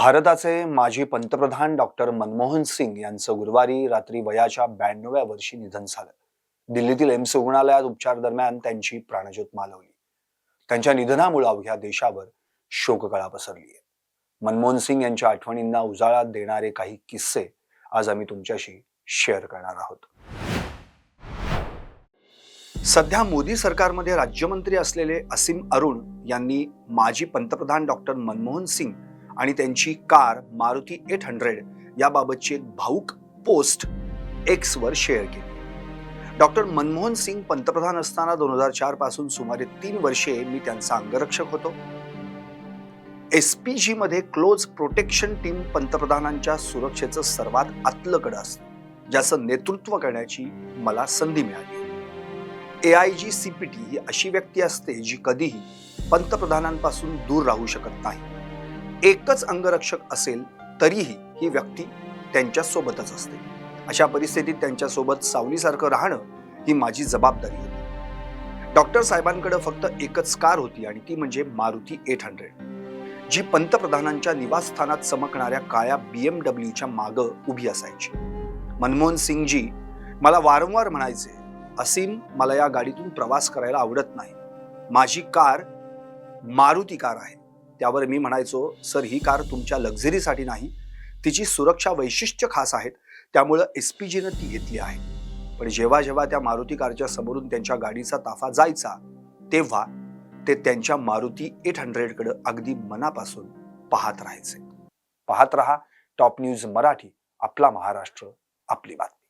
भारताचे माजी पंतप्रधान डॉक्टर मनमोहन सिंग यांचं गुरुवारी रात्री वयाच्या 92व्या वर्षी निधन झालं. दिल्लीतील एम्स रुग्णालयात उपचार दरम्यान त्यांची प्राणज्योत मालवली. त्यांच्या निधनामुळे अवघ्या देशावर शोककळा पसरली आहे. मनमोहन सिंग यांच्या आठवणींना उजाळा देणारे काही किस्से आज आम्ही तुमच्याशी शेअर करणार आहोत. सध्या मोदी सरकारमध्ये राज्यमंत्री असलेले असीम अरुण यांनी माजी पंतप्रधान डॉक्टर मनमोहन सिंग आणि त्यांची कार मारुती 800 याबाबतची एक भावूक पोस्ट एक्स वर शेअर केली. डॉक्टर मनमोहन सिंग पंतप्रधान असताना 2004 पासून सुमारे 3 वर्षे मी त्यांचा अंगरक्षक होतो. एसपीजी मध्ये क्लोज प्रोटेक्शन टीम पंतप्रधानांच्या सुरक्षेचं सर्वात आतलं कडं असतं, ज्याचं नेतृत्व करण्याची मला संधी मिळाली. AIG CPT ही अशी व्यक्ती असते जी कधीही पंतप्रधानांपासून दूर राहू शकत नाही. एकच अंगरक्षक असेल तरीही ही व्यक्ती त्यांच्या सोबतच असते. अशा परिस्थितीत त्यांच्यासोबत सावलीसारखं राहणं ही माझी जबाबदारी होती. डॉक्टर साहेबांकडे फक्त एकच कार होती आणि ती म्हणजे मारुती 800, जी पंतप्रधानांच्या निवासस्थानात चमकणाऱ्या काळ्या BMWच्या मागं उभी असायची. मनमोहन सिंगजी मला वारंवार म्हणायचे, असीम, मला या गाडीतून प्रवास करायला आवडत नाही. माझी कार मारुती कार आहे. त्यावर मी म्हणायचो, सर, ही कार तुमच्या लक्झरीसाठी नाही, तिची सुरक्षा वैशिष्ट्य खास आहेत, त्यामुळं SPGनं ती घेतली आहे. पण जेव्हा जेव्हा त्या मारुती कारच्या समोरून त्यांच्या गाडीचा ताफा जायचा, तेव्हा ते त्यांच्या मारुती 800 कडे अगदी मनापासून पाहत राहायचे. पाहत रहा टॉप न्यूज मराठी. आपला महाराष्ट्र, आपली बातमी.